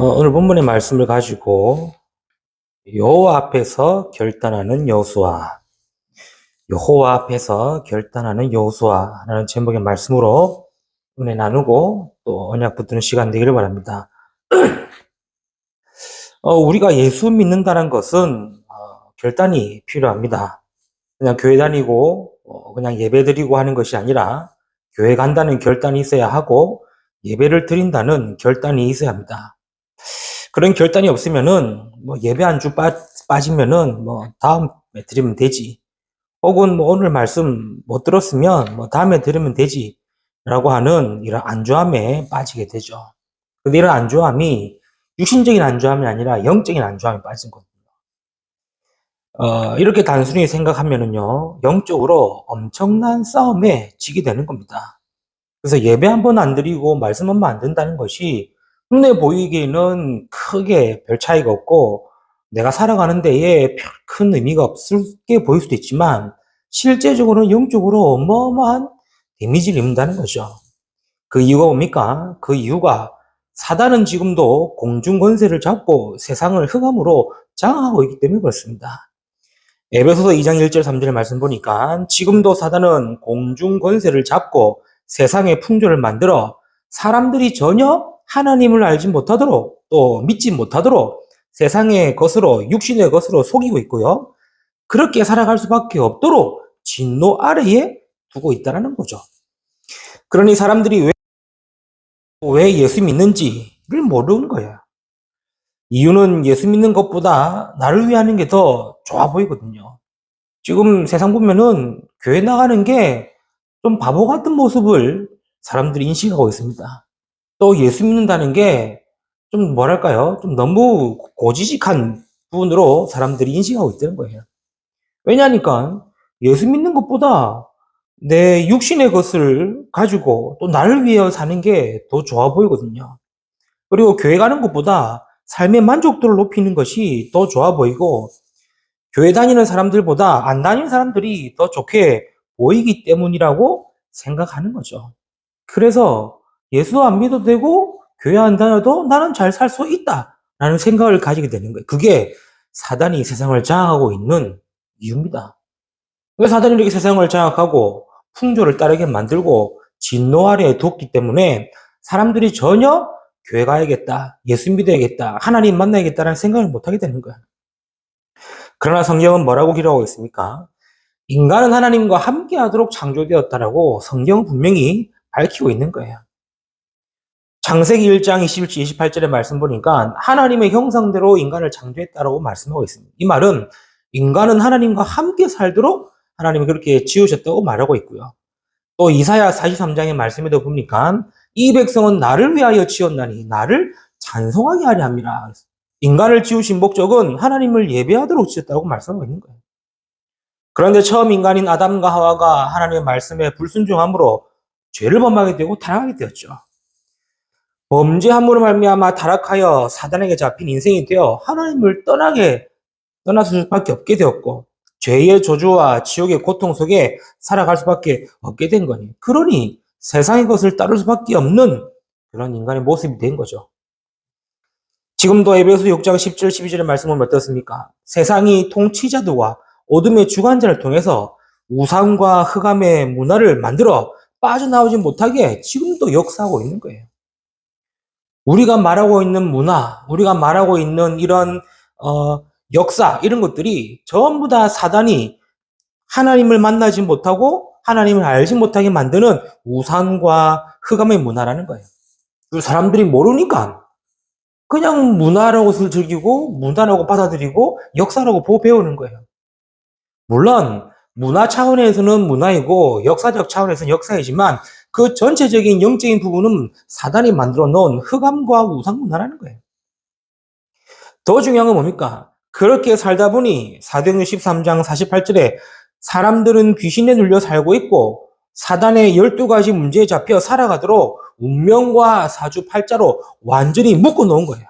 오늘 본문의 말씀을 가지고 여호와 앞에서 결단하는 여호수아, 여호와 앞에서 결단하는 여호수아라는 제목의 말씀으로 은혜 나누고 또 언약 붙드는 시간 되기를 바랍니다. 우리가 예수 믿는다는 것은 결단이 필요합니다. 그냥 교회 다니고 그냥 예배 드리고 하는 것이 아니라 교회 간다는 결단이 있어야 하고 예배를 드린다는 결단이 있어야 합니다. 그런 결단이 없으면은 뭐 예배 한 주 빠지면은 뭐 다음에 드리면 되지. 혹은 뭐 오늘 말씀 못 들었으면 뭐 다음에 들으면 되지라고 하는 이런 안주함에 빠지게 되죠. 근데 이런 안주함이 육신적인 안주함이 아니라 영적인 안주함에 빠진 거거든요. 이렇게 단순히 생각하면은요, 영적으로 엄청난 싸움에 지게 되는 겁니다. 그래서 예배 한 번 안 드리고 말씀 한 번 안 듣는다는 것이 눈에 보이기에는 크게 별 차이가 없고 내가 살아가는 데에 별 큰 의미가 없게 보일 수도 있지만 실제적으로는 영적으로 어마어마한 데미지를 입는다는 거죠. 그 이유가 뭡니까? 그 이유가 사단은 지금도 공중 권세를 잡고 세상을 흑암으로 장악하고 있기 때문에 그렇습니다. 에베소서 2장 1절 3절의 말씀 보니까 지금도 사단은 공중 권세를 잡고 세상의 풍조를 만들어 사람들이 전혀 하나님을 알지 못하도록 또 믿지 못하도록 세상의 것으로 육신의 것으로 속이고 있고요. 그렇게 살아갈 수밖에 없도록 진노 아래에 두고 있다는 거죠. 그러니 사람들이 왜 예수 믿는지를 모르는 거예요. 이유는 예수 믿는 것보다 나를 위하는 게 더 좋아 보이거든요. 지금 세상 보면은 교회 나가는 게 좀 바보 같은 모습을 사람들이 인식하고 있습니다. 또 예수 믿는다는 게 좀 뭐랄까요? 좀 너무 고지식한 부분으로 사람들이 인식하고 있다는 거예요. 왜냐니까 예수 믿는 것보다 내 육신의 것을 가지고 또 나를 위해 사는 게 더 좋아 보이거든요. 그리고 교회 가는 것보다 삶의 만족도를 높이는 것이 더 좋아 보이고 교회 다니는 사람들보다 안 다니는 사람들이 더 좋게 보이기 때문이라고 생각하는 거죠. 그래서 예수 안 믿어도 되고 교회 안 다녀도 나는 잘 살 수 있다라는 생각을 가지게 되는 거예요. 그게 사단이 세상을 장악하고 있는 이유입니다. 왜 사단이 이렇게 세상을 장악하고 풍조를 따르게 만들고 진노 아래에 두었기 때문에 사람들이 전혀 교회 가야겠다, 예수 믿어야겠다, 하나님 만나야겠다라는 생각을 못하게 되는 거예요. 그러나 성경은 뭐라고 기록하고 있습니까? 인간은 하나님과 함께 하도록 창조되었다라고 성경은 분명히 밝히고 있는 거예요. 창세기 1장 27, 28절의 말씀 보니까 하나님의 형상대로 인간을 창조했다라고 말씀하고 있습니다. 이 말은 인간은 하나님과 함께 살도록 하나님이 그렇게 지으셨다고 말하고 있고요. 또 이사야 43장의 말씀에도 보니까 이 백성은 나를 위하여 지었나니 나를 찬송하게 하려 함이라. 인간을 지으신 목적은 하나님을 예배하도록 지었다고 말씀하고 있는 거예요. 그런데 처음 인간인 아담과 하와가 하나님의 말씀에 불순종함으로 죄를 범하게 되고 타락하게 되었죠. 범죄함으로 말미암아 타락하여 사단에게 잡힌 인생이 되어 하나님을 떠날 수밖에 없게 되었고 죄의 저주와 지옥의 고통 속에 살아갈 수밖에 없게 된 거니. 그러니 세상의 것을 따를 수밖에 없는 그런 인간의 모습이 된 거죠. 지금도 에베소 6장 10절 12절의 말씀은 어떻습니까? 세상이 통치자들과 어둠의 주관자를 통해서 우상과 흑암의 문화를 만들어 빠져나오지 못하게 지금도 역사하고 있는 거예요. 우리가 말하고 있는 문화, 우리가 말하고 있는 이런 역사 이런 것들이 전부 다 사단이 하나님을 만나지 못하고 하나님을 알지 못하게 만드는 우상과 흑암의 문화라는 거예요. 그 사람들이 모르니까 그냥 문화라고 즐기고 문화라고 받아들이고 역사라고 보고 배우는 거예요. 물론 문화 차원에서는 문화이고 역사적 차원에서는 역사이지만 그 전체적인 영적인 부분은 사단이 만들어 놓은 흑암과 우상 문화라는 거예요. 더 중요한 건 뭡니까? 그렇게 살다 보니 사도행전 13장 48절에 사람들은 귀신에 눌려 살고 있고 사단의 12가지 문제에 잡혀 살아가도록 운명과 사주팔자로 완전히 묶어 놓은 거예요.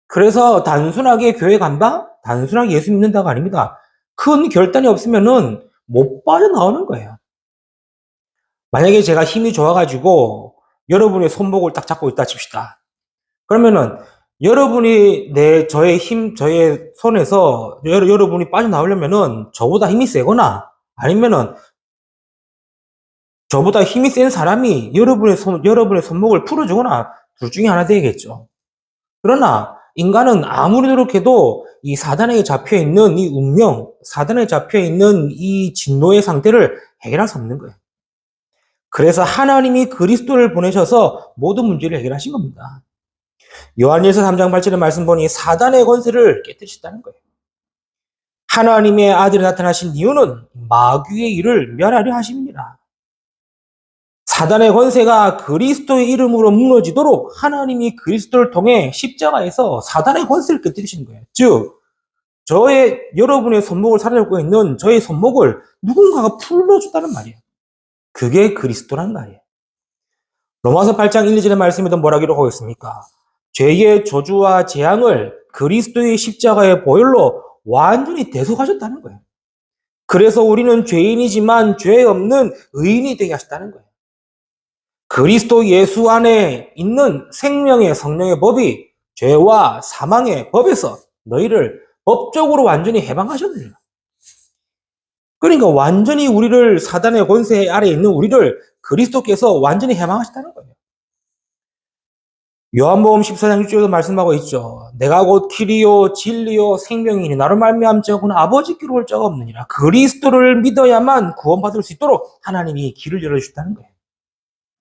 그래서 단순하게 교회 간다? 단순하게 예수 믿는다가 아닙니다. 큰 결단이 없으면은 못 빠져나오는 거예요. 만약에 제가 힘이 좋아가지고 여러분의 손목을 딱 잡고 있다 칩시다. 그러면은 여러분이 저의 손에서 여러분이 빠져나오려면은 저보다 힘이 세거나 아니면은 저보다 힘이 센 사람이 여러분의 손목을 풀어주거나 둘 중에 하나 되겠죠. 그러나 인간은 아무리 노력해도 이 사단에게 잡혀 있는 이 운명, 사단에 잡혀 있는 이 진노의 상태를 해결할 수 없는 거예요. 그래서 하나님이 그리스도를 보내셔서 모든 문제를 해결하신 겁니다. 요한일서 3장 8절의 말씀 보니 사단의 권세를 깨뜨리셨다는 거예요. 하나님의 아들이 나타나신 이유는 마귀의 일을 멸하려 하심이니라. 사단의 권세가 그리스도의 이름으로 무너지도록 하나님이 그리스도를 통해 십자가에서 사단의 권세를 깨뜨리신 거예요. 즉, 여러분의 손목을 사로잡고 있는 저의 손목을 누군가가 풀어줬다는 말이에요. 그게 그리스도란 말이에요. 로마서 8장 1, 2절의 말씀에도 뭐라 기록하고 있습니까? 죄의 저주와 재앙을 그리스도의 십자가의 보혈로 완전히 대속하셨다는 거예요. 그래서 우리는 죄인이지만 죄 없는 의인이 되게 하셨다는 거예요. 그리스도 예수 안에 있는 생명의 성령의 법이 죄와 사망의 법에서 너희를 법적으로 완전히 해방하셨느니라. 그러니까 완전히 우리를 사단의 권세 아래에 있는 우리를 그리스도께서 완전히 해방하셨다는 거예요. 요한복음 14장 6절에도 말씀하고 있죠. 내가 곧 길이요 진리요 생명이니 나로 말미암 자고는 아버지께로 올 자가 없느니라. 그리스도를 믿어야만 구원받을 수 있도록 하나님이 길을 열어주셨다는 거예요.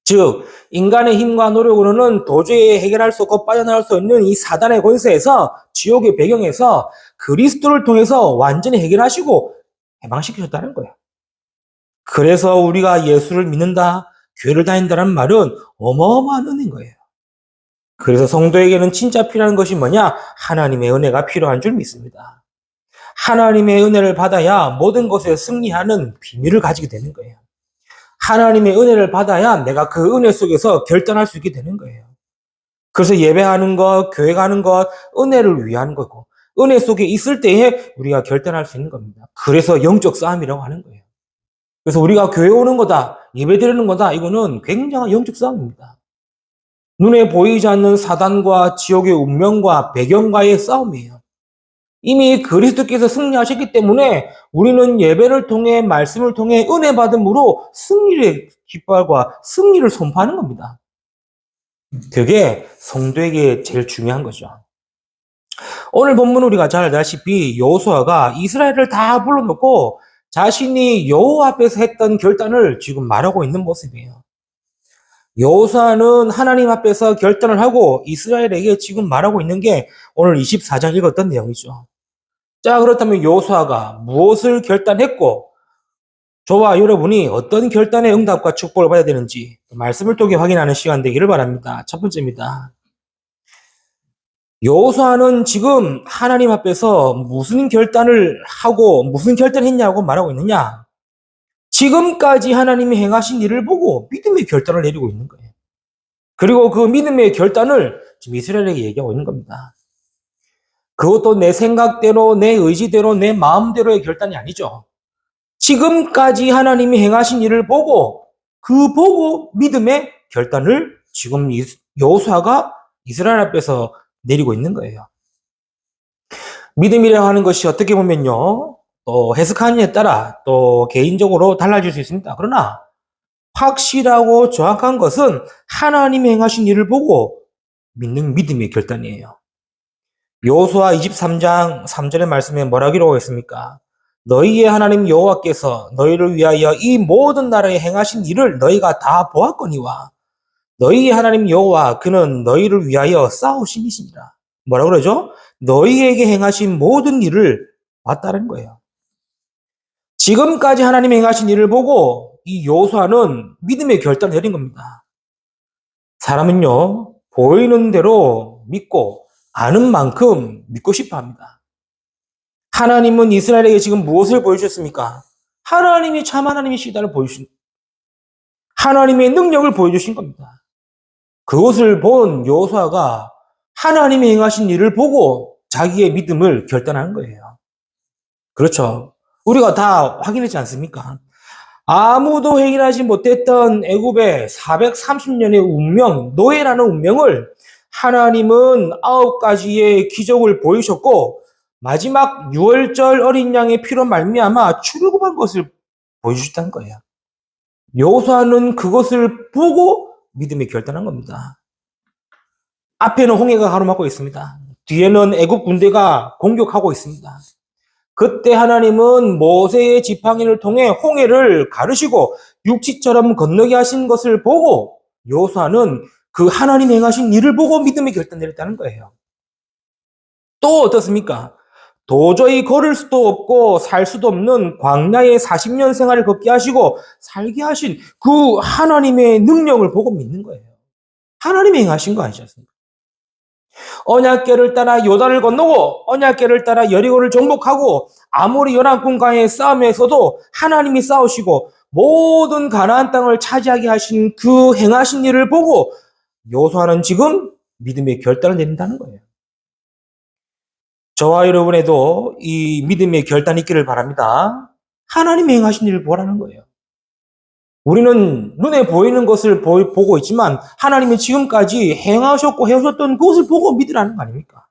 즉 인간의 힘과 노력으로는 도저히 해결할 수 없고 빠져나올 수 없는 이 사단의 권세에서 지옥의 배경에서 그리스도를 통해서 완전히 해결하시고 해방시키셨다는 거예요. 그래서 우리가 예수를 믿는다, 교회를 다닌다는 말은 어마어마한 은혜인 거예요. 그래서 성도에게는 진짜 필요한 것이 뭐냐? 하나님의 은혜가 필요한 줄 믿습니다. 하나님의 은혜를 받아야 모든 것에 승리하는 비밀을 가지게 되는 거예요. 하나님의 은혜를 받아야 내가 그 은혜 속에서 결단할 수 있게 되는 거예요. 그래서 예배하는 것, 교회 가는 것, 은혜를 위한 거고, 은혜 속에 있을 때에 우리가 결단할 수 있는 겁니다. 그래서 영적 싸움이라고 하는 거예요. 그래서 우리가 교회 오는 거다, 예배 드리는 거다, 이거는 굉장한 영적 싸움입니다. 눈에 보이지 않는 사단과 지옥의 운명과 배경과의 싸움이에요. 이미 그리스도께서 승리하셨기 때문에 우리는 예배를 통해 말씀을 통해 은혜 받음으로 승리의 깃발과 승리를 선포하는 겁니다. 그게 성도에게 제일 중요한 거죠. 오늘 본문 우리가 잘 알다시피 여호수아가 이스라엘을 다 불러놓고 자신이 여호와 앞에서 했던 결단을 지금 말하고 있는 모습이에요. 여호수아는 하나님 앞에서 결단을 하고 이스라엘에게 지금 말하고 있는 게 오늘 24장 읽었던 내용이죠. 자, 그렇다면 여호수아가 무엇을 결단했고 저와 여러분이 어떤 결단의 응답과 축복을 받아야 되는지 말씀을 통해 확인하는 시간 되기를 바랍니다. 첫 번째입니다. 여호수아는 지금 하나님 앞에서 무슨 결단을 하고 무슨 결단했냐고 말하고 있느냐? 지금까지 하나님이 행하신 일을 보고 믿음의 결단을 내리고 있는 거예요. 그리고 그 믿음의 결단을 지금 이스라엘에게 얘기하고 있는 겁니다. 그것도 내 생각대로, 내 의지대로, 내 마음대로의 결단이 아니죠. 지금까지 하나님이 행하신 일을 보고 보고 믿음의 결단을 지금 여호수아가 이스라엘 앞에서 내리고 있는 거예요. 믿음이라고 하는 것이 어떻게 보면요, 또 해석하느냐에 따라 또 개인적으로 달라질 수 있습니다. 그러나 확실하고 정확한 것은 하나님이 행하신 일을 보고 믿는 믿음의 결단이에요. 여호수아 23장 3절의 말씀에 뭐라 기록하고 있습니까? 너희의 하나님 여호와께서 너희를 위하여 이 모든 나라에 행하신 일을 너희가 다 보았거니와 너희의 하나님 여호와 그는 너희를 위하여 싸우신 이시니라. 뭐라 그러죠? 너희에게 행하신 모든 일을 봤다는 거예요. 지금까지 하나님이 행하신 일을 보고 이 여호수아는 믿음의 결단을 내린 겁니다. 사람은요, 보이는 대로 믿고 아는 만큼 믿고 싶어 합니다. 하나님은 이스라엘에게 지금 무엇을 보여주셨습니까? 하나님이 참 하나님이시다를 보여주신, 하나님의 능력을 보여주신 겁니다. 그것을 본 여호수아가 하나님이 행하신 일을 보고 자기의 믿음을 결단하는 거예요. 그렇죠. 우리가 다 확인했지 않습니까? 아무도 해결하지 못했던 애굽의 430년의 운명, 노예라는 운명을 하나님은 9가지의 기적을 보이셨고 마지막 6월절 어린 양의 피로 말미암아 출애굽한 것을 보여주셨다는 거예요. 여호수아는 그것을 보고 믿음에 결단한 겁니다. 앞에는 홍해가 가로막고 있습니다. 뒤에는 애굽 군대가 공격하고 있습니다. 그때 하나님은 모세의 지팡이를 통해 홍해를 가르시고 육지처럼 건너게 하신 것을 보고 여호수아는 그 하나님이 행하신 일을 보고 믿음의 결단 내렸다는 거예요. 또 어떻습니까? 도저히 걸을 수도 없고 살 수도 없는 광야의 40년 생활을 걷게 하시고 살게 하신 그 하나님의 능력을 보고 믿는 거예요. 하나님이 행하신 거 아니지 않습니까? 언약궤를 따라 요단을 건너고 언약궤를 따라 여리고를 정복하고 아모리 연합군과의 싸움에서도 하나님이 싸우시고 모든 가나안 땅을 차지하게 하신 그 행하신 일을 보고 여호수아는 지금 믿음의 결단을 내린다는 거예요. 저와 여러분에도 이 믿음의 결단이 있기를 바랍니다. 하나님이 행하신 일을 보라는 거예요. 우리는 눈에 보이는 것을 보고 있지만 하나님이 지금까지 행하셨고 해오셨던 그것을 보고 믿으라는 거 아닙니까?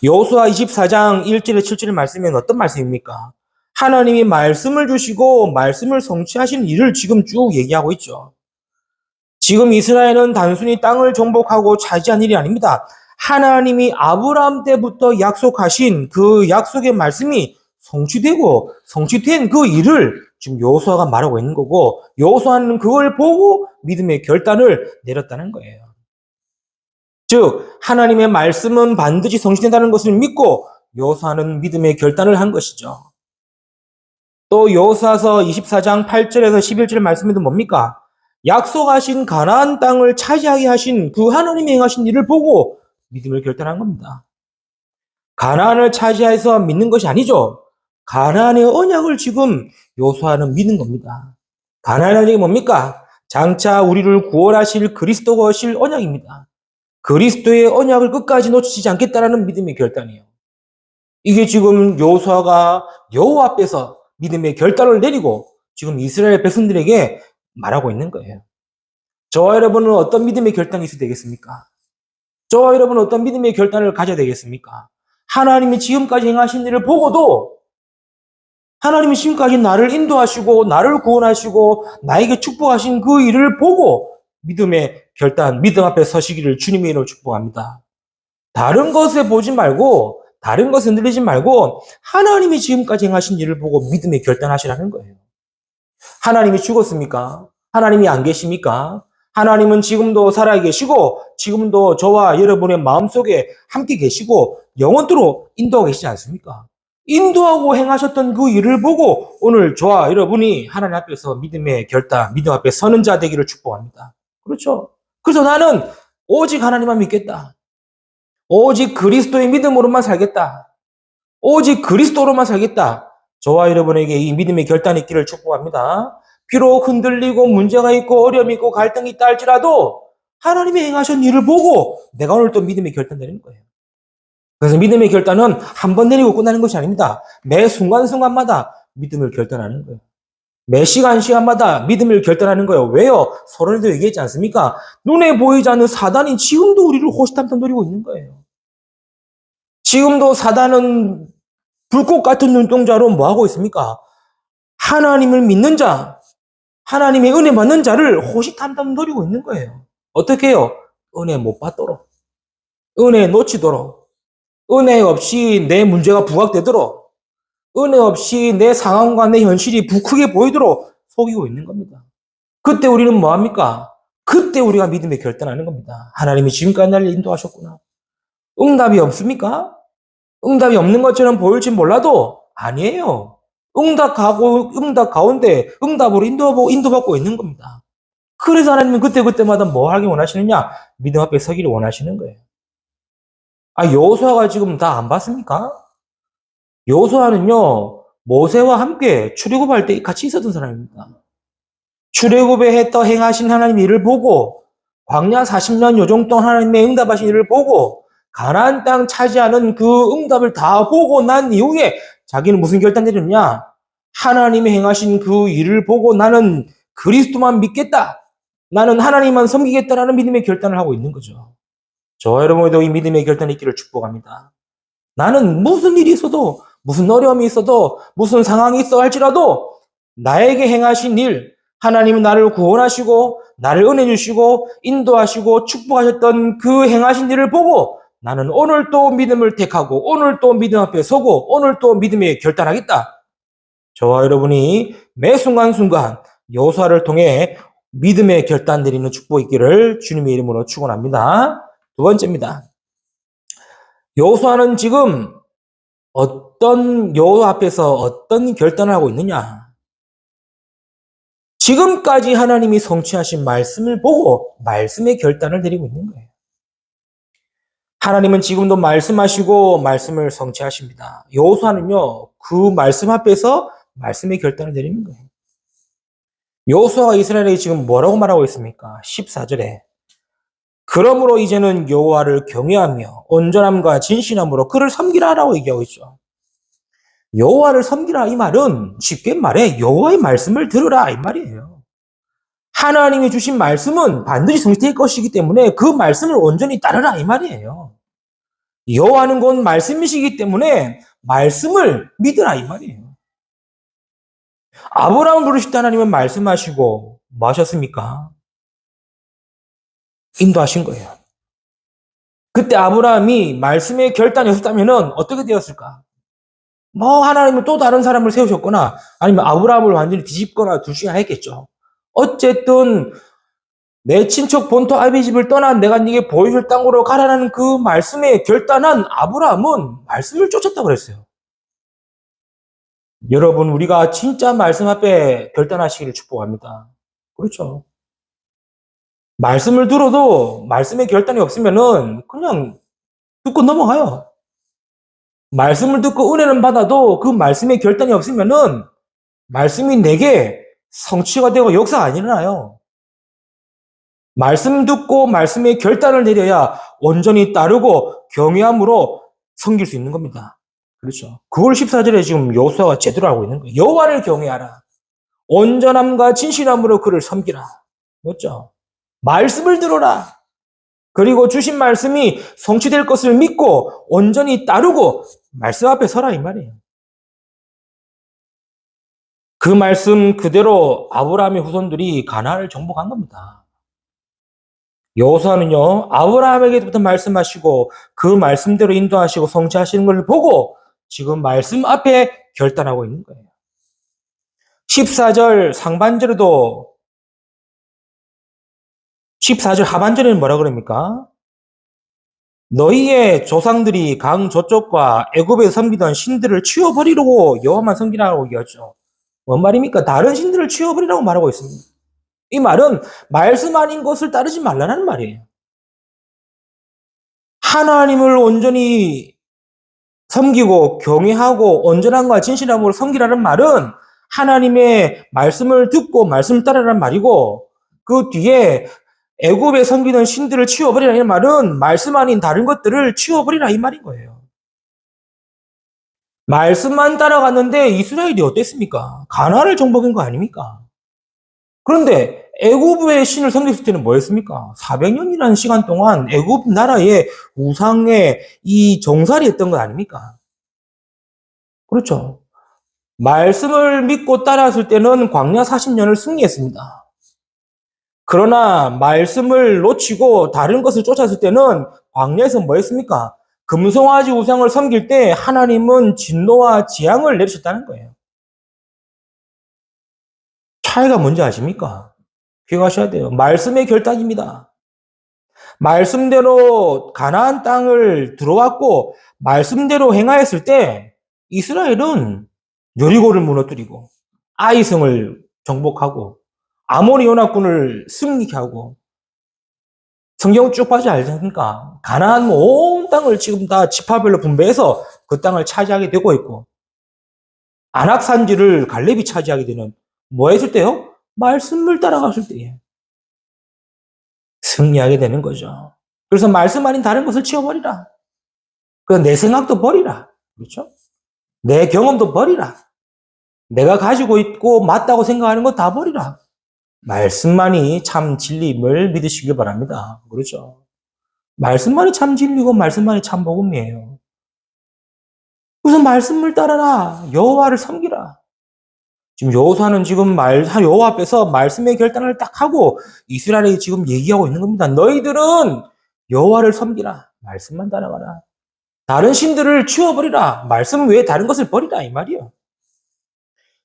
여호수아 24장 1절에 7절의 말씀은 어떤 말씀입니까? 하나님이 말씀을 주시고 말씀을 성취하신 일을 지금 쭉 얘기하고 있죠. 지금 이스라엘은 단순히 땅을 정복하고 차지한 일이 아닙니다. 하나님이 아브라함 때부터 약속하신 그 약속의 말씀이 성취되고 성취된 그 일을 지금 여호수아가 말하고 있는 거고 여호수아는 그걸 보고 믿음의 결단을 내렸다는 거예요. 즉 하나님의 말씀은 반드시 성취된다는 것을 믿고 여호수아는 믿음의 결단을 한 것이죠. 또 여호수아서 24장 8절에서 11절 말씀에도 뭡니까? 약속하신 가나안 땅을 차지하게 하신 그 하나님이 행하신 일을 보고 믿음을 결단한 겁니다. 가나안을 차지해서 믿는 것이 아니죠. 가나안의 언약을 지금 여호수아는 믿는 겁니다. 가나안의 언약이 뭡니까? 장차 우리를 구원하실 그리스도가 오실 언약입니다. 그리스도의 언약을 끝까지 놓치지 않겠다라는 믿음의 결단이에요. 이게 지금 여호수아가 여호와 앞에서 믿음의 결단을 내리고 지금 이스라엘 백성들에게 말하고 있는 거예요. 저와 여러분은 어떤 믿음의 결단이 있어야 되겠습니까? 저와 여러분은 어떤 믿음의 결단을 가져야 되겠습니까? 하나님이 지금까지 행하신 일을 보고도 하나님이 지금까지 나를 인도하시고 나를 구원하시고 나에게 축복하신 그 일을 보고 믿음의 결단, 믿음 앞에 서시기를 주님의 이름으로 축복합니다. 다른 것에 보지 말고 다른 것에 흔들리지 말고 하나님이 지금까지 행하신 일을 보고 믿음의 결단하시라는 거예요. 하나님이 죽었습니까? 하나님이 안 계십니까? 하나님은 지금도 살아계시고 지금도 저와 여러분의 마음속에 함께 계시고 영원토록 인도하고 계시지 않습니까? 인도하고 행하셨던 그 일을 보고 오늘 저와 여러분이 하나님 앞에서 믿음의 결단, 믿음 앞에 서는 자 되기를 축복합니다. 그렇죠? 그래서 나는 오직 하나님만 믿겠다. 오직 그리스도의 믿음으로만 살겠다. 오직 그리스도로만 살겠다. 저와 여러분에게 이 믿음의 결단이 있기를 축복합니다. 비록 흔들리고 문제가 있고 어려움이 있고 갈등이 있다 할지라도 하나님이 행하신 일을 보고 내가 오늘 또 믿음의 결단 내리는 거예요. 그래서 믿음의 결단은 한 번 내리고 끝나는 것이 아닙니다. 매 순간순간마다 믿음을 결단하는 거예요. 매 시간마다 믿음을 결단하는 거예요. 왜요? 서론에도 얘기했지 않습니까? 눈에 보이지 않는 사단이 지금도 우리를 호시탐탐 노리고 있는 거예요. 지금도 사단은 불꽃 같은 눈동자로 뭐 하고 있습니까? 하나님을 믿는 자, 하나님의 은혜 받는 자를 호시탐탐 노리고 있는 거예요. 어떻게 해요? 은혜 못 받도록, 은혜 놓치도록, 은혜 없이 내 문제가 부각되도록, 은혜 없이 내 상황과 내 현실이 크게 보이도록 속이고 있는 겁니다. 그때 우리는 뭐 합니까? 그때 우리가 믿음에 결단하는 겁니다. 하나님이 지금까지 나를 인도하셨구나. 응답이 없습니까? 응답이 없는 것처럼 보일지 몰라도 아니에요. 응답 가운데 응답으로 인도받고 있는 겁니다. 그래서 하나님은 그때마다 뭐 하기 원하시느냐? 믿음 앞에 서기를 원하시는 거예요. 여호수아가 지금 다 안 봤습니까? 여호수아는요, 모세와 함께 출애굽할 때 같이 있었던 사람입니다. 출애굽에 행하신 하나님의 일을 보고 광야 40년 요정 동안 하나님의 응답하신 일을 보고 가나안 땅 차지하는 그 응답을 다 보고 난 이후에 자기는 무슨 결단 내렸냐? 하나님이 행하신 그 일을 보고 나는 그리스도만 믿겠다. 나는 하나님만 섬기겠다라는 믿음의 결단을 하고 있는 거죠. 저와 여러분도 이 믿음의 결단이 있기를 축복합니다. 나는 무슨 일이 있어도, 무슨 어려움이 있어도, 무슨 상황이 있어 할지라도 나에게 행하신 일, 하나님은 나를 구원하시고 나를 은혜 주시고 인도하시고 축복하셨던 그 행하신 일을 보고 나는 오늘 또 믿음을 택하고 오늘 또 믿음 앞에 서고 오늘 또 믿음에 결단하겠다. 저와 여러분이 매 순간순간 여호수아를 통해 믿음의 결단 내리는 축복이 있기를 주님의 이름으로 축원합니다. 두 번째입니다. 여호수아는 지금 어떤 여호와 앞에서 어떤 결단을 하고 있느냐? 지금까지 하나님이 성취하신 말씀을 보고 말씀의 결단을 내리고 있는 거예요. 하나님은 지금도 말씀하시고 말씀을 성취하십니다. 여호수아는요, 그 말씀 앞에서 말씀의 결단을 내리는 거예요. 여호수아가 이스라엘에 지금 뭐라고 말하고 있습니까? 14절에 그러므로 이제는 여호와를 경외하며 온전함과 진실함으로 그를 섬기라라고 얘기하고 있죠. 여호와를 섬기라 이 말은 쉽게 말해 여호와의 말씀을 들으라 이 말이에요. 하나님이 주신 말씀은 반드시 성취될 것이기 때문에 그 말씀을 온전히 따르라 이 말이에요. 여호와는 곧 말씀이시기 때문에 말씀을 믿으라 이 말이에요. 아브라함을 부르실 때 하나님은 말씀하시고 뭐 하셨습니까? 인도하신 거예요. 그때 아브라함이 말씀의 결단이 없었다면 어떻게 되었을까? 뭐 하나님은 또 다른 사람을 세우셨거나 아니면 아브라함을 완전히 뒤집거나 두시거나 했겠죠. 어쨌든 내 친척 본토 아비 집을 떠난 내가 네게 보여줄 땅으로 가라는 그 말씀에 결단한 아브라함은 말씀을 쫓았다고 그랬어요. 여러분 우리가 진짜 말씀 앞에 결단하시기를 축복합니다. 그렇죠. 말씀을 들어도 말씀의 결단이 없으면은 그냥 듣고 넘어가요. 말씀을 듣고 은혜는 받아도 그 말씀의 결단이 없으면은 말씀이 내게 성취가 되고 역사가 안 일어나요. 말씀 듣고 말씀의 결단을 내려야 온전히 따르고 경외함으로 섬길 수 있는 겁니다. 그렇죠. 그걸 14절에 지금 여호수아가 제대로 하고 있는 거예요. 여호와를 경외하라. 온전함과 진실함으로 그를 섬기라. 맞죠? 말씀을 들어라. 그리고 주신 말씀이 성취될 것을 믿고 온전히 따르고 말씀 앞에 서라 이 말이에요. 그 말씀 그대로 아브라함의 후손들이 가나안을 정복한 겁니다. 여호수아는요 아브라함에게부터 말씀하시고 그 말씀대로 인도하시고 성취하시는 것을 보고 지금 말씀 앞에 결단하고 있는 거예요. 14절 상반절에도 14절 하반절에는 뭐라 그럽니까? 너희의 조상들이 강 저쪽과 애굽에서 섬기던 신들을 치워버리려고 여호와만 섬기라고 얘기하죠. 뭔 말입니까? 다른 신들을 치워버리라고 말하고 있습니다. 이 말은 말씀 아닌 것을 따르지 말라는 말이에요. 하나님을 온전히 섬기고 경외하고 온전함과 진실함으로 섬기라는 말은 하나님의 말씀을 듣고 말씀을 따르라는 말이고 그 뒤에 애굽에 섬기는 신들을 치워버리라는 말은 말씀 아닌 다른 것들을 치워버리라 이 말인 거예요. 말씀만 따라갔는데 이스라엘이 어땠습니까? 가나안을 정복한 거 아닙니까? 그런데 애굽의 신을 섬겼을 때는 뭐였습니까? 400년이라는 시간 동안 애굽 나라의 우상의 이 정살이 했던 것 아닙니까? 그렇죠. 말씀을 믿고 따라왔을 때는 광야 40년을 승리했습니다. 그러나 말씀을 놓치고 다른 것을 쫓았을 때는 광야에서 뭐 했습니까? 금송아지 우상을 섬길 때 하나님은 진노와 재앙을 내리셨다는 거예요. 차이가 뭔지 아십니까? 기억하셔야 돼요. 말씀의 결단입니다. 말씀대로 가나안 땅을 들어왔고 말씀대로 행하였을 때 이스라엘은 여리고를 무너뜨리고 아이성을 정복하고 아모리 연합군을 승리케 하고 성경 쭉 봐지 알지 않습니까? 가나안 온 땅을 지금 다 지파별로 분배해서 그 땅을 차지하게 되고 있고 안악산지를 갈렙이 차지하게 되는 뭐 했을 때요? 말씀을 따라갔을 때에 승리하게 되는 거죠. 그래서 말씀 아닌 다른 것을 치워버리라. 내 생각도 버리라. 그렇죠? 내 경험도 버리라. 내가 가지고 있고 맞다고 생각하는 거 다 버리라. 말씀만이 참 진리임을 믿으시길 바랍니다. 그렇죠? 말씀만이 참 진리고 말씀만이 참 복음이에요. 그래서 말씀을 따라라. 여호와를 섬기라. 지금 여호수아는 지금 여호와 앞에서 말씀의 결단을 딱 하고 이스라엘이 지금 얘기하고 있는 겁니다. 너희들은 여호와를 섬기라. 말씀만 따라가라. 다른 신들을 치워버리라. 말씀 외에 다른 것을 버리라. 이 말이요.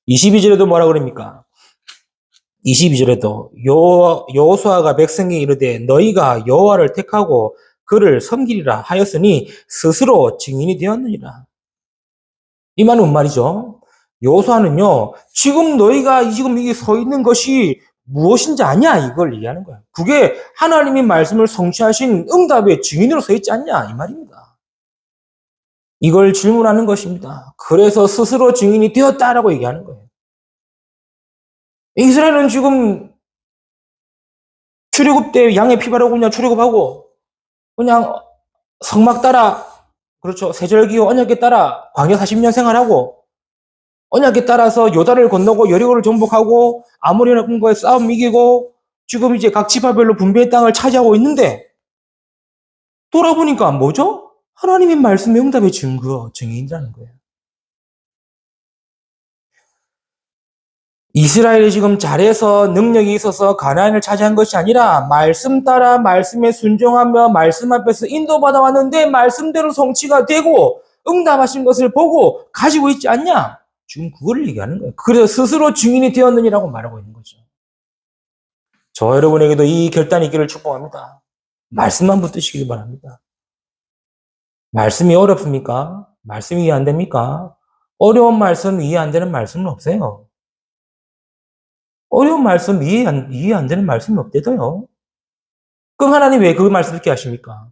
22절에도 뭐라 그럽니까? 22절에도 여호수아가 백성에게 이르되 너희가 여호와를 택하고 그를 섬기리라 하였으니 스스로 증인이 되었느니라. 이 말은 뭔 말이죠? 여호수아는요, 지금 너희가 지금 이게 서 있는 것이 무엇인지 아냐 이걸 얘기하는 거예요. 그게 하나님의 말씀을 성취하신 응답의 증인으로 서 있지 않냐 이 말입니다. 이걸 질문하는 것입니다. 그래서 스스로 증인이 되었다라고 얘기하는 거예요. 이스라엘은 지금 출애굽 때 양의 피 바르고 그냥 출애굽하고 그냥 성막 따라 그렇죠. 세절기호 언약에 따라 광야 40년 생활하고 언약에 따라서 요단을 건너고 여리고를 정복하고 아모리라군과의 싸움 이기고 지금 이제 각 지파별로 분배의 땅을 차지하고 있는데 돌아보니까 뭐죠? 하나님의 말씀의 응답의 증인이라는 거예요. 이스라엘이 지금 잘해서 능력이 있어서 가나안을 차지한 것이 아니라 말씀 따라 말씀에 순종하며 말씀 앞에서 인도받아 왔는데 말씀대로 성취가 되고 응답하신 것을 보고 가지고 있지 않냐? 지금 그거를 얘기하는 거예요. 그래서 스스로 증인이 되었느니라고 말하고 있는 거죠. 저 여러분에게도 이 결단이 있기를 축복합니다. 말씀만 붙드시길 바랍니다. 말씀이 어렵습니까? 말씀이 이해 안 됩니까? 어려운 말씀, 이해 안 되는 말씀은 없어요. 어려운 말씀, 이해 안 되는 말씀이 없대도요. 그럼 하나님 왜 그 말씀 듣게 하십니까?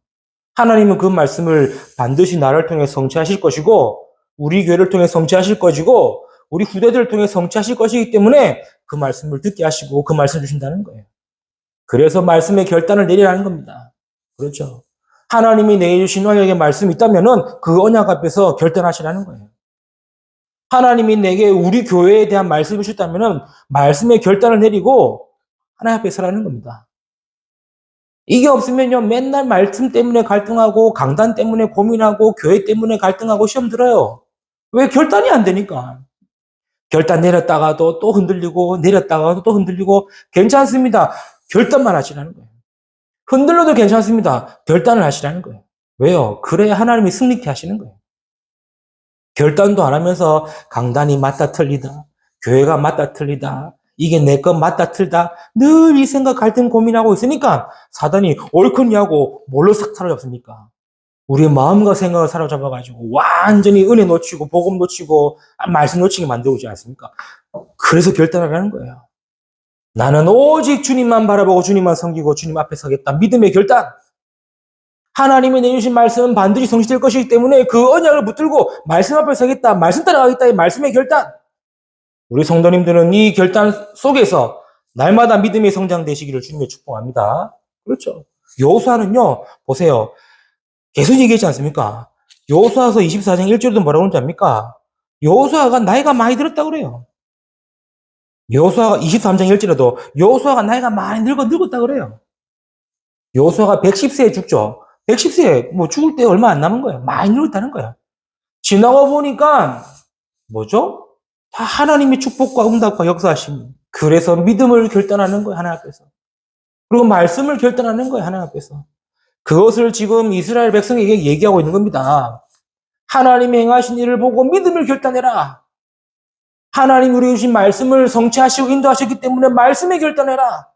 하나님은 그 말씀을 반드시 나를 통해 성취하실 것이고, 우리 교회를 통해 성취하실 것이고, 우리 후대들을 통해 성취하실 것이기 때문에 그 말씀을 듣게 하시고 그 말씀을 주신다는 거예요. 그래서 말씀의 결단을 내리라는 겁니다. 그렇죠. 하나님이 내주신 언약의 말씀이 있다면은 그 언약 앞에서 결단하시라는 거예요. 하나님이 내게 우리 교회에 대한 말씀을 주셨다면은 말씀의 결단을 내리고 하나님 앞에 서라는 겁니다. 이게 없으면요, 맨날 말씀 때문에 갈등하고, 강단 때문에 고민하고, 교회 때문에 갈등하고, 시험 들어요. 왜? 결단이 안 되니까. 결단 내렸다가도 또 흔들리고, 내렸다가도 또 흔들리고, 괜찮습니다. 결단만 하시라는 거예요. 흔들려도 괜찮습니다. 결단을 하시라는 거예요. 왜요? 그래야 하나님이 승리케 하시는 거예요. 결단도 안 하면서 강단이 맞다 틀리다, 교회가 맞다 틀리다, 이게 내 것 맞다 틀다, 늘 이 생각 갈등 고민하고 있으니까 사단이 옳거니하고 뭘로 싹 사로잡습니까? 우리의 마음과 생각을 사로잡아가지고 완전히 은혜 놓치고 복음 놓치고 말씀 놓치게 만들어오지 않습니까? 그래서 결단하라는 거예요. 나는 오직 주님만 바라보고 주님만 섬기고 주님 앞에 서겠다. 믿음의 결단. 하나님이 내주신 말씀은 반드시 성취될 것이기 때문에 그 언약을 붙들고 말씀 앞에 서겠다. 말씀 따라가겠다. 이 말씀의 결단. 우리 성도님들은 이 결단 속에서 날마다 믿음의 성장되시기를 주님의 축복합니다. 그렇죠. 여호수아는요, 보세요. 계속 얘기했지 않습니까? 여호수아서 24장 1절도 뭐라고 하는지 압니까? 여호수아가 나이가 많이 들었다고 그래요. 여호수아가 23장 1절에도 여호수아가 나이가 많이 늙었다고 그래요. 여호수아가 110세에 죽죠. 110세, 뭐 죽을 때 얼마 안 남은 거예요. 많이 늙었다는 거예요. 지나고 보니까 뭐죠? 다 하나님의 축복과 응답과 역사하심. 그래서 믿음을 결단하는 거예요, 하나님 앞에서. 그리고 말씀을 결단하는 거예요, 하나님 앞에서. 그것을 지금 이스라엘 백성에게 얘기하고 있는 겁니다. 하나님이 행하신 일을 보고 믿음을 결단해라. 하나님 우리 주신 말씀을 성취하시고 인도하셨기 때문에 말씀에 결단해라.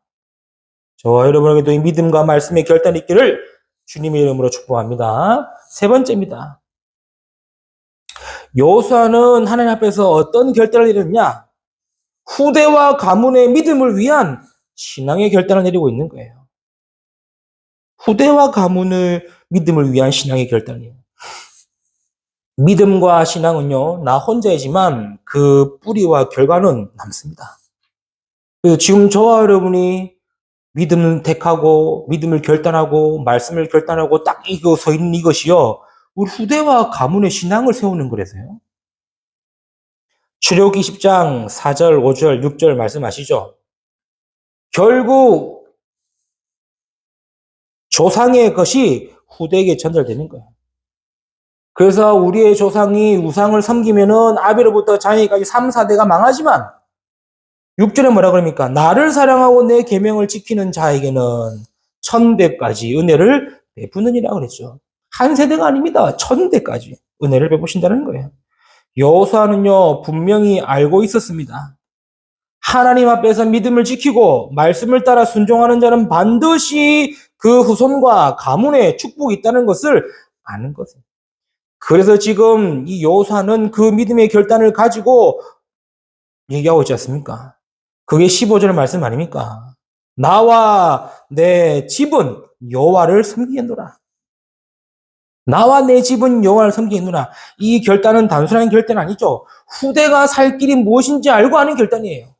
저와 여러분에게도 이 믿음과 말씀의 결단이 있기를 주님의 이름으로 축복합니다. 세 번째입니다. 여호수아는 하나님 앞에서 어떤 결단을 내렸냐? 후대와 가문의 믿음을 위한 신앙의 결단을 내리고 있는 거예요. 후대와 가문의 믿음을 위한 신앙의 결단이에요. 믿음과 신앙은요, 나 혼자이지만 그 뿌리와 결과는 남습니다. 그래서 지금 저와 여러분이 믿음을 택하고, 믿음을 결단하고, 말씀을 결단하고, 딱 이거 서 있는 이것이요, 우리 후대와 가문의 신앙을 세우는 거라서요. 출애굽기 10장 4절, 5절, 6절 말씀하시죠. 결국 조상의 것이 후대에게 전달되는 거예요. 그래서 우리의 조상이 우상을 섬기면은 아벨로부터 자기까지 3, 4대가 망하지만 6절에 뭐라 그럽니까? 나를 사랑하고 내 계명을 지키는 자에게는 천대까지 은혜를 베푸느니라 그랬죠. 한 세대가 아닙니다. 천대까지 은혜를 베푸신다는 거예요. 여호수아는요 분명히 알고 있었습니다. 하나님 앞에서 믿음을 지키고 말씀을 따라 순종하는 자는 반드시 그 후손과 가문에 축복이 있다는 것을 아는 것이에요. 그래서 지금 이 여호수아는 그 믿음의 결단을 가지고 얘기하고 있지 않습니까? 그게 15절 말씀 아닙니까? 나와 내 집은 여호와를 섬기겠노라. 나와 내 집은 여호와를 섬기겠노라. 이 결단은 단순한 결단 아니죠. 후대가 살 길이 무엇인지 알고 하는 결단이에요.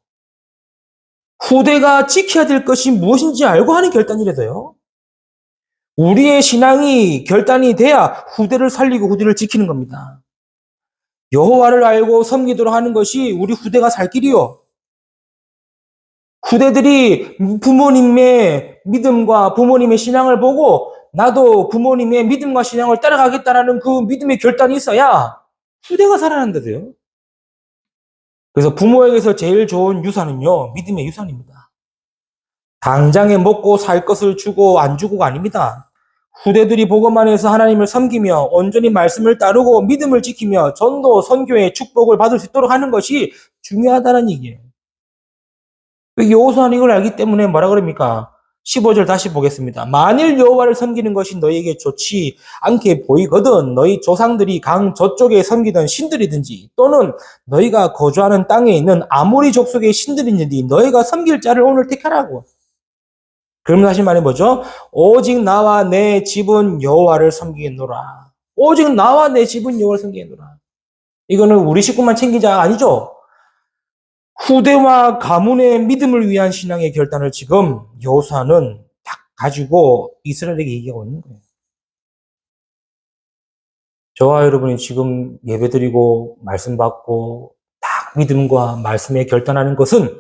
후대가 지켜야 될 것이 무엇인지 알고 하는 결단이라서요. 우리의 신앙이 결단이 돼야 후대를 살리고 후대를 지키는 겁니다. 여호와를 알고 섬기도록 하는 것이 우리 후대가 살 길이요. 후대들이 부모님의 믿음과 부모님의 신앙을 보고 나도 부모님의 믿음과 신앙을 따라가겠다라는 그 믿음의 결단이 있어야 후대가 살아난다고요. 그래서 부모에게서 제일 좋은 유산은요, 믿음의 유산입니다. 당장에 먹고 살 것을 주고 안 주고가 아닙니다. 후대들이 복음 안에서 하나님을 섬기며 온전히 말씀을 따르고 믿음을 지키며 전도, 선교의 축복을 받을 수 있도록 하는 것이 중요하다는 얘기예요. 여호수아는 이걸 알기 때문에 뭐라 그럽니까? 15절 다시 보겠습니다. 만일 여호와를 섬기는 것이 너희에게 좋지 않게 보이거든 너희 조상들이 강 저쪽에 섬기던 신들이든지 또는 너희가 거주하는 땅에 있는 아모리 족속의 신들이든지 너희가 섬길 자를 오늘 택하라고. 그러면 다시 말해 뭐죠? 오직 나와 내 집은 여호와를 섬기겠노라. 오직 나와 내 집은 여호와를 섬기겠노라. 이거는 우리 식구만 챙기자 아니죠? 후대와 가문의 믿음을 위한 신앙의 결단을 지금 여호수아는 딱 가지고 이스라엘에게 얘기하고 있는 거예요. 저와 여러분이 지금 예배드리고 말씀 받고 딱 믿음과 말씀에 결단하는 것은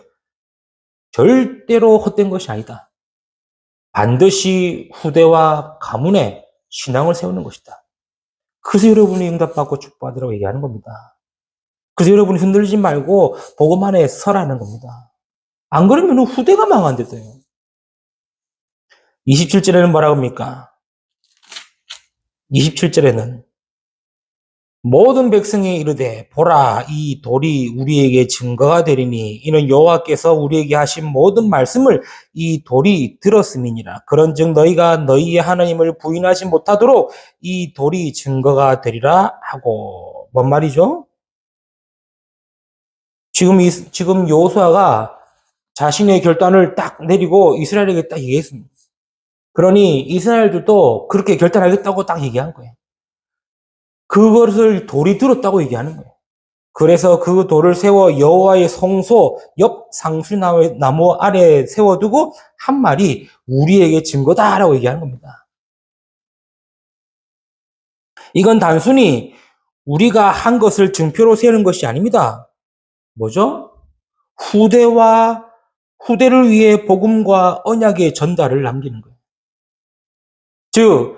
절대로 헛된 것이 아니다. 반드시 후대와 가문의 신앙을 세우는 것이다. 그래서 여러분이 응답받고 축복받으라고 얘기하는 겁니다. 그래서 여러분이 흔들리지 말고 복음 안에 서라는 겁니다. 안 그러면 후대가 망한대요. 27절에는 뭐라고 합니까? 27절에는 모든 백성이 이르되 보라 이 돌이 우리에게 증거가 되리니 이는 여호와께서 우리에게 하신 모든 말씀을 이 돌이 들었음이니라. 그런즉 너희가 너희의 하나님을 부인하지 못하도록 이 돌이 증거가 되리라 하고. 뭔 말이죠? 지금 여호수아가 자신의 결단을 딱 내리고 이스라엘에게 딱 얘기했습니다. 그러니 이스라엘들도 그렇게 결단하겠다고 딱 얘기한 거예요. 그것을 돌이 들었다고 얘기하는 거예요. 그래서 그 돌을 세워 여호와의 성소 옆 상수나무 아래 세워두고 한 말이 우리에게 증거다라고 얘기하는 겁니다. 이건 단순히 우리가 한 것을 증표로 세우는 것이 아닙니다. 뭐죠? 후대를 위해 복음과 언약의 전달을 남기는 거예요. 즉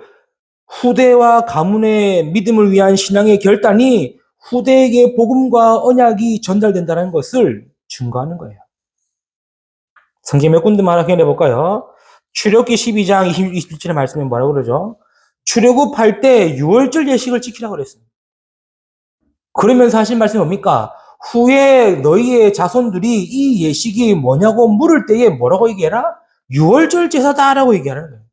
후대와 가문의 믿음을 위한 신앙의 결단이 후대에게 복음과 언약이 전달된다는 것을 증거하는 거예요. 성경 몇 군데만 하나 해볼까요? 출애굽기 12장 27절의 말씀에 뭐라고 그러죠? 출애굽할 때 유월절 예식을 지키라고 그랬습니다. 그러면서 하신 말씀이 뭡니까? 후에 너희의 자손들이 이 예식이 뭐냐고 물을 때에 뭐라고 얘기해라? 유월절 제사다라고 얘기하는 거예요.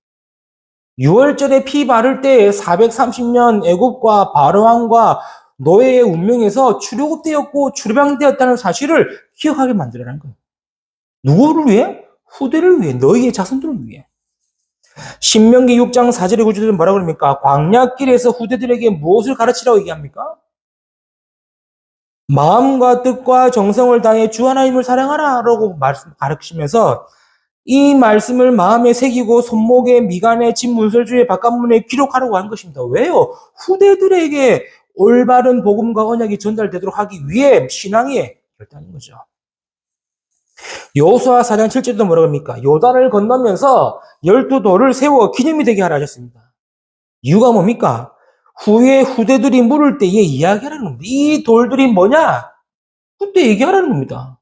유월절에 피 바를 때 430년 애굽과 바로왕과 노예의 운명에서 출애굽되었고 출애방되었다는 사실을 기억하게 만들어라는 거예요. 누구를 위해? 후대를 위해, 너희의 자손들을 위해. 신명기 6장 4절에 9절에 뭐라고 그럽니까? 광야길에서 후대들에게 무엇을 가르치라고 얘기합니까? 마음과 뜻과 정성을 다해 주 하나님을 사랑하라라고 가르치면서 이 말씀을 마음에 새기고 손목에 미간에 집 문설주에 바깥문에 기록하라고 한 것입니다. 왜요? 후대들에게 올바른 복음과 언약이 전달되도록 하기 위해 신앙의 결단인 거죠. 여호수아 4장 7절도 뭐라고 합니까? 요단을 건너면서 12돌을 세워 기념이 되게 하라 하셨습니다. 이유가 뭡니까? 후에 후대들이 물을 때에 이야기하라는 겁니다. 이 돌들이 뭐냐? 그때 얘기하라는 겁니다.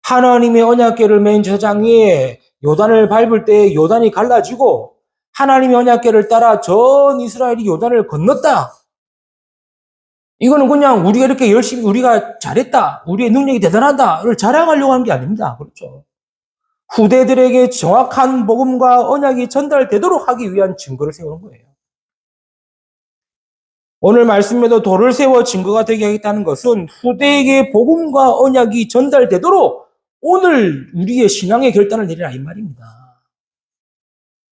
하나님의 언약궤를 맨 저장에 요단을 밟을 때 요단이 갈라지고 하나님의 언약궤를 따라 전 이스라엘이 요단을 건넜다. 이거는 그냥 우리가 이렇게 열심히 우리가 잘했다. 우리의 능력이 대단하다를 자랑하려고 하는 게 아닙니다. 그렇죠. 후대들에게 정확한 복음과 언약이 전달되도록 하기 위한 증거를 세우는 거예요. 오늘 말씀에도 돌을 세워 증거가 되게 하겠다는 것은 후대에게 복음과 언약이 전달되도록 오늘 우리의 신앙의 결단을 내리라 이 말입니다.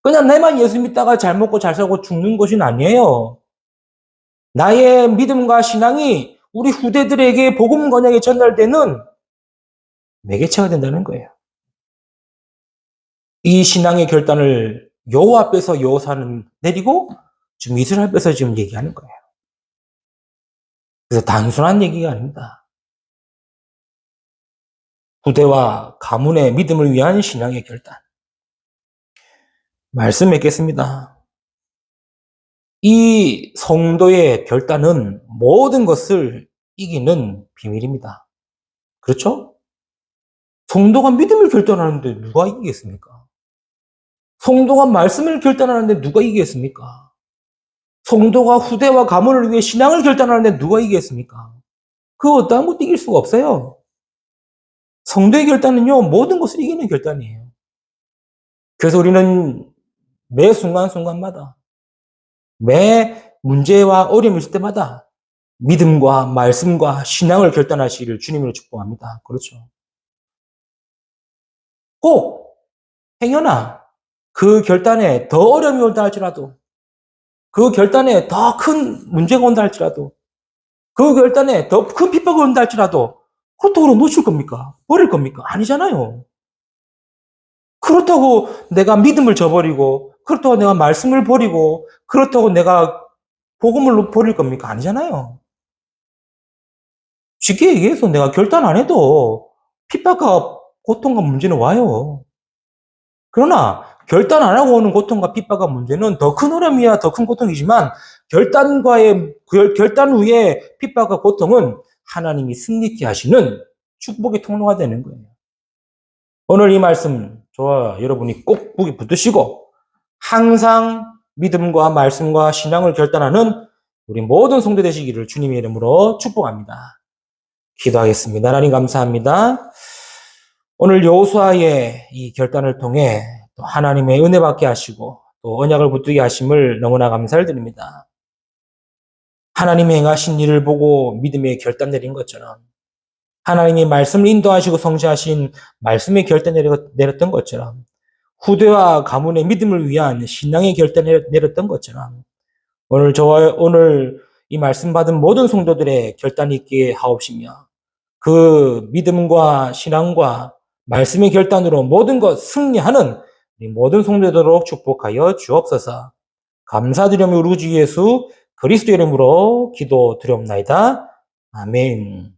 그냥 내만 예수 믿다가 잘 먹고 잘 살고 죽는 것이 아니에요. 나의 믿음과 신앙이 우리 후대들에게 복음과 언약이 전달되는 매개체가 된다는 거예요. 이 신앙의 결단을 여호와 앞에서 여호사는 내리고 지금 이스라엘 앞에서 지금 얘기하는 거예요. 그래서 단순한 얘기가 아닙니다. 후대와 가문의 믿음을 위한 신앙의 결단. 말씀 맺겠습니다. 이 성도의 결단은 모든 것을 이기는 비밀입니다. 그렇죠? 성도가 믿음을 결단하는데 누가 이기겠습니까? 성도가 말씀을 결단하는데 누가 이기겠습니까? 성도가 후대와 가문을 위해 신앙을 결단하는데 누가 이기겠습니까? 그 어떠한 것도 이길 수가 없어요. 성도의 결단은요, 모든 것을 이기는 결단이에요. 그래서 우리는 매 순간순간마다, 매 문제와 어려움이 있을 때마다 믿음과 말씀과 신앙을 결단하시기를 주님으로 축복합니다. 그렇죠. 꼭, 행여나 그 결단에 더 어려움이 온다 할지라도, 그 결단에 더 큰 문제가 온다 할지라도, 그 결단에 더 큰 핍박이 온다 할지라도, 그렇다고 놓칠 겁니까? 버릴 겁니까? 아니잖아요. 그렇다고 내가 믿음을 저버리고, 그렇다고 내가 말씀을 버리고, 그렇다고 내가 복음을 버릴 겁니까? 아니잖아요. 쉽게 얘기해서 내가 결단 안 해도 핍박과 고통과 문제는 와요. 그러나 결단 안 하고 오는 고통과 핍박과 문제는 더 큰 어려움이야 더 큰 고통이지만 결단 후에 핍박과 고통은 하나님이 승리케 하시는 축복의 통로가 되는 거예요. 오늘 이 말씀 저와 여러분이 꼭 무기 붙드시고 항상 믿음과 말씀과 신앙을 결단하는 우리 모든 성도 되시기를 주님의 이름으로 축복합니다. 기도하겠습니다. 하나님 감사합니다. 오늘 여호수아의 이 결단을 통해 또 하나님의 은혜 받게 하시고 또 언약을 붙들게 하심을 너무나 감사를 드립니다. 하나님이 행하신 일을 보고 믿음의 결단 내린 것처럼 하나님이 말씀을 인도하시고 성취하신 말씀의 결단 내렸던 것처럼 후대와 가문의 믿음을 위한 신앙의 결단 내렸던 것처럼 오늘 이 말씀 받은 모든 성도들의 결단이 있게 하옵시며 그 믿음과 신앙과 말씀의 결단으로 모든 것 승리하는 모든 성도되도록 축복하여 주옵소서. 감사드리며 우리 주 예수 그리스도 이름으로 기도드리옵나이다. 아멘.